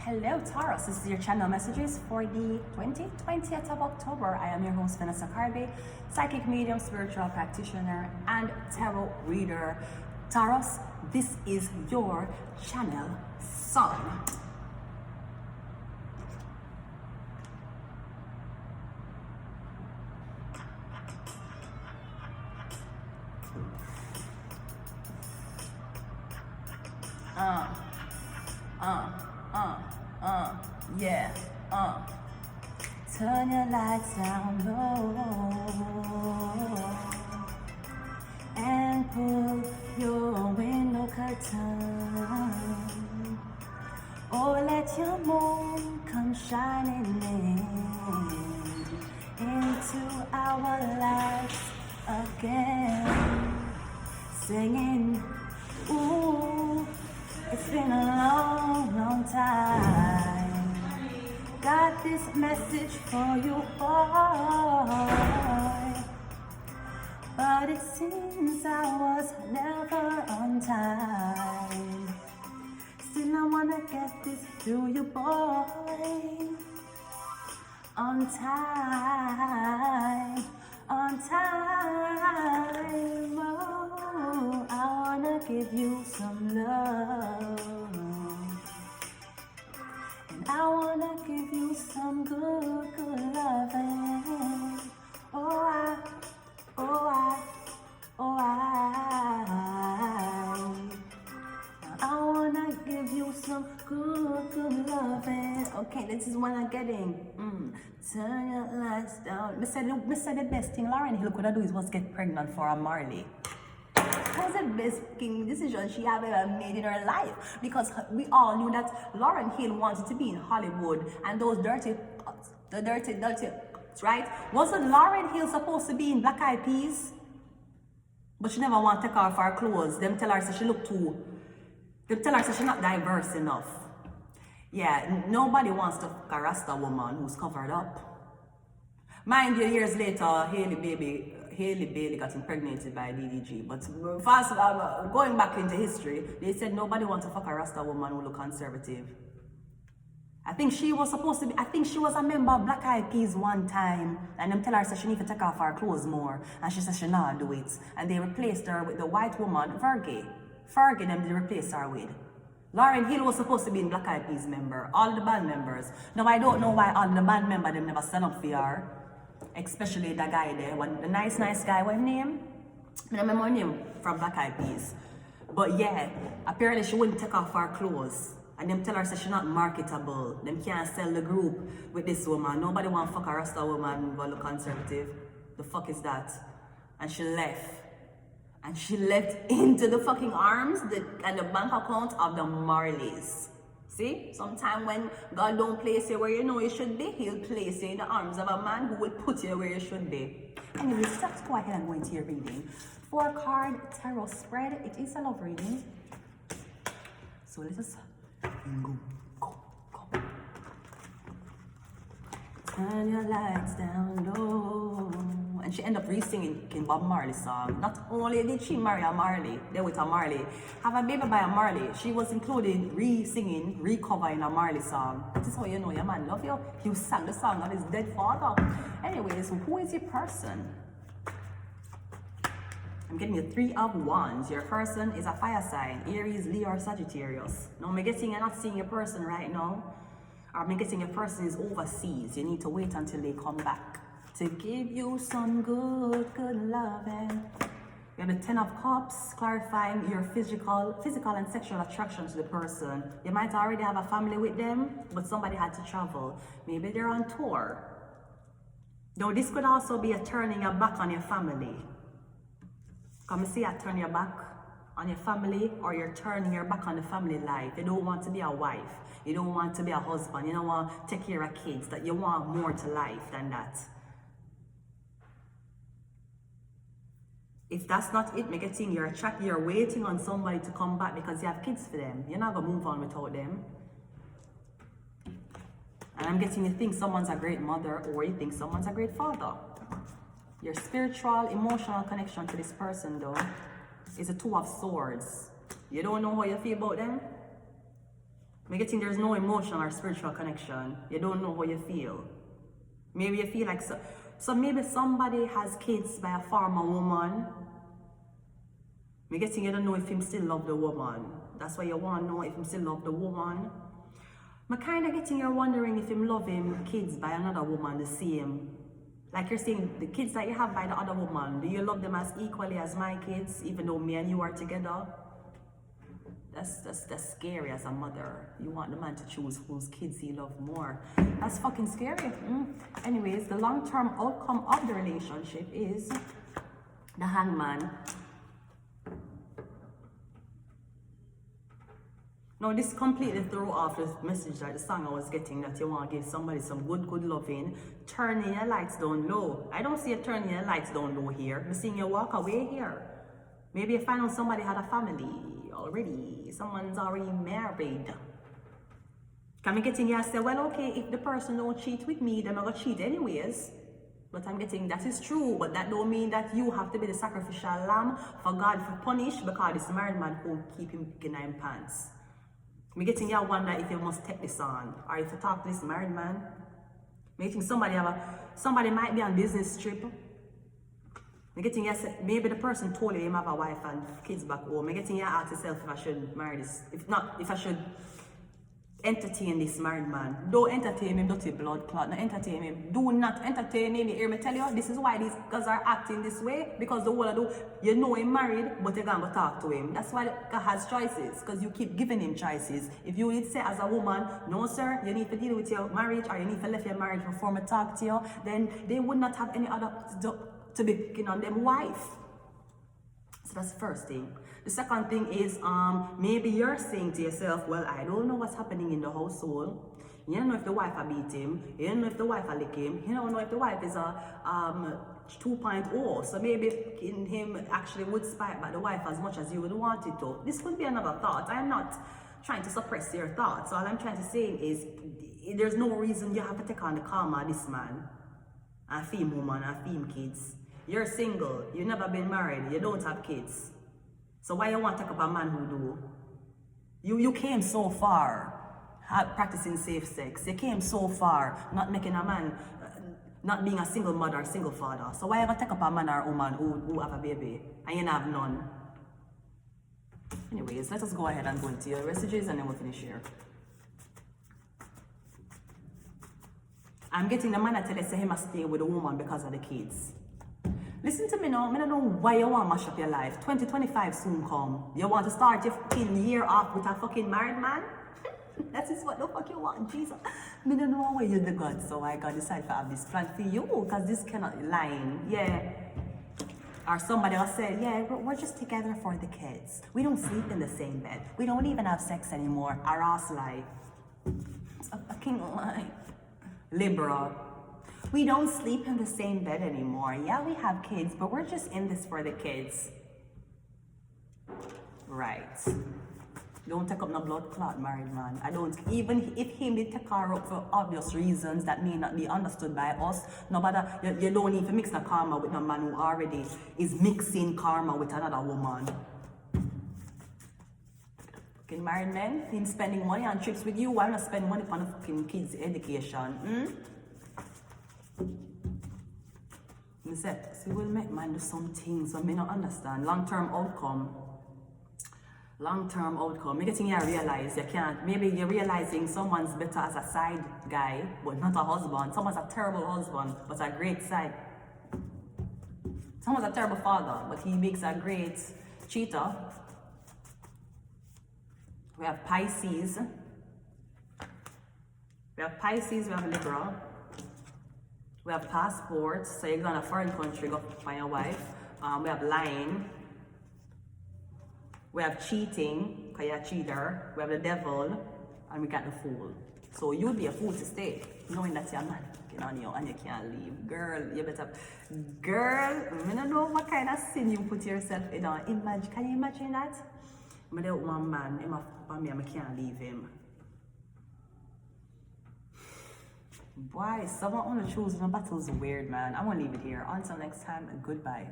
Hello Taurus, this is your channel messages for the 20th of October. I am your host Vanessa Carby, psychic medium, spiritual practitioner, and tarot reader. Taurus, this is your channel sun. Yeah, turn your lights down low and pull your window curtain. Oh, let your moon come shining into our lives again, singing, ooh, it's been a long, long time. Got this message for you, boy, but it seems I was never on time. Still I wanna get this to you, boy, on time, on time. Oh, I wanna give you some love, I wanna give you some good, good loving. Oh, I wanna give you some good, good loving. Okay, this is what I'm getting. Turn your lights down. Me said the best thing Lauryn Hill could do is was get pregnant for a Marley. What was the best decision she have ever made in her life? Because we all knew that Lauryn Hill wanted to be in Hollywood, and those dirty, right? Wasn't Lauryn Hill supposed to be in Black Eyed Peas? But she never want to take off her clothes. Them tell her that she look too. Them tell her that she's not diverse enough. Yeah, nobody wants to fuck a Rasta woman who's covered up. Mind you, years later, Hailey Bailey got impregnated by DDG. But fast going back into history, they said nobody wants to fuck a Rasta woman who look conservative. I think she was supposed to be, I think she was a member of Black Eyed Peas one time, and them tell her that she need to take off her clothes more, and she said she not do it. And they replaced her with the white woman, Fergie. Fergie them they replaced her with. Lauryn Hill was supposed to be in Black Eyed Peas member, all the band members. Now I don't know why all the band members them never stand up for her. Especially the guy there, the nice guy, what his name? I don't remember his name from Black Eyed Peas. But yeah, apparently she wouldn't take off her clothes. And them tell her that she's not marketable. Them can't sell the group with this woman. Nobody want to fuck a Rasta woman who look conservative. The fuck is that? And she left. And she left into the fucking arms and the bank account of the Marleys. See, sometime when God don't place you where you know you should be, He'll place you in the arms of a man who will put you where you should be. Anyways, let's go ahead and go into your reading. 4-card tarot spread. It is a love reading. So let us go. Turn your lights down low. And she ended up re-singing King Bob Marley's song. Not only did she marry a Marley, there with a Marley, have a baby by a Marley, she was included re-singing, recovering a Marley song. This is how you know your man love you. You sang the song of his dead father. Anyways, who is your person? I'm getting you 3 of Wands. Your person is a fire sign, Aries, Leo, or Sagittarius. Now I'm guessing you're not seeing your person right now. Or I'm guessing your person is overseas. You need to wait until they come back to give you some good, good loving. We have the 10 of Cups, clarifying your physical and sexual attraction to the person. You might already have a family with them, but somebody had to travel. Maybe they're on tour. Now this could also be a turning your back on your family. Come and see a turn your back on your family, or you're turning your back on the family life. You don't want to be a wife. You don't want to be a husband. You don't want to take care of kids. That you want more to life than that. If that's not it, make a thing you're waiting on somebody to come back because you have kids for them. You're not gonna move on without them. And I'm guessing you think someone's a great mother, or you think someone's a great father. Your spiritual, emotional connection to this person though is a 2 of Swords. You don't know how you feel about them? I'm getting there's no emotional or spiritual connection. You don't know how you feel. Maybe you feel like so maybe somebody has kids by a former woman. I'm getting you don't know if him still love the woman. That's why you want to know if him still love the woman. I'm kind of getting you wondering if him love him kids by another woman the same. Like you're saying, the kids that you have by the other woman, do you love them as equally as my kids, even though me and you are together? That's scary as a mother. You want the man to choose whose kids he loves more. That's fucking scary. Anyways, the long-term outcome of the relationship is the Hangman. Now this completely threw off the message that the song I was getting, that you want to give somebody some good loving. Turning your lights down low. I don't see you turning your lights down low here. I'm seeing you walk away here. Maybe you find out somebody had a family already. Someone's already married. Can I getting you say, well, okay, if the person don't cheat with me, then I'm gonna cheat anyways. But I'm getting that is true, but that don't mean that you have to be the sacrificial lamb for God to punish, because this married man won't keep him in his pants. I'm getting you wonder if you must take this on, or if you talk to this married man. I'm getting somebody might be on business trip. I'm getting you maybe the person told him have a wife and kids back home. I'm getting you ask yourself if I should marry this, if I should entertain this married man. Don't entertain him, dirty blood clot. Not entertain him. Do not entertain him. You hear me tell you? This is why these guys are acting this way. Because the whole you know him married, but you're gonna go talk to him. That's why God has choices. Because you keep giving him choices. If you did say as a woman, no sir, you need to deal with your marriage, or you need to leave your marriage before I talk to you, then they would not have any other to be picking on them wife. So that's the first thing. The second thing is maybe you're saying to yourself, well, I don't know what's happening in the household. You don't know if the wife beat him. You don't know if the wife lick him. You don't know if the wife is a 2.0. So maybe him actually would spite back the wife as much as you would want it to. This could be another thought. I'm not trying to suppress your thoughts. All I'm trying to say is there's no reason you have to take on the karma of this man, a female woman, a female kids. You're single, you've never been married, you don't have kids. So why you want to take up a man who do? You came so far practicing safe sex. You came so far not making a man, not being a single mother or single father. So why you gonna take up a man or a woman who have a baby and you have none? Anyways, let us go ahead and go into your messages and then we'll finish here. I'm getting the man that tell you say he must stay with a woman because of the kids. Listen to me now, I don't know why you want to mash up your life. 2025 soon come. You want to start your fucking year off with a fucking married man? That is what the fuck you want, Jesus. I don't know why you're the God, so I gotta decide to have this plan for you, because this cannot lie. Yeah. Or somebody else said, yeah, we're just together for the kids. We don't sleep in the same bed. We don't even have sex anymore. Our ass lie. It's a fucking lie. Liberal. We don't sleep in the same bed anymore. Yeah, we have kids, but we're just in this for the kids. Right. Don't take up no blood clot, married man. I don't. Even if him did take her up for obvious reasons that may not be understood by us, no matter, you don't need to mix the karma with a man who already is mixing karma with another woman. Fucking married men, him spending money on trips with you, why not spend money on the fucking kids' education? I said, see, we'll make man do some things I may not understand. Long-term outcome. Long-term outcome. Maybe getting you realize you can't. Maybe you're realizing someone's better as a side guy, but not a husband. Someone's a terrible husband, but a great side. Someone's a terrible father, but he makes a great cheater. We have Pisces. We have Libra. We have passports, so you're going to a foreign country, go find your wife. We have lying. We have cheating, because you're a cheater. We have the devil, and we got the fool. So you'd be a fool to stay, knowing that you're man on you and you can't leave. Girl, you better. Girl, I don't know what kind of sin you put yourself in. Imagine, can you imagine that? I don't want man, him for me, I can't leave him. Boy, someone want to choose the battles weird, man. I won't leave it here. Until next time, goodbye.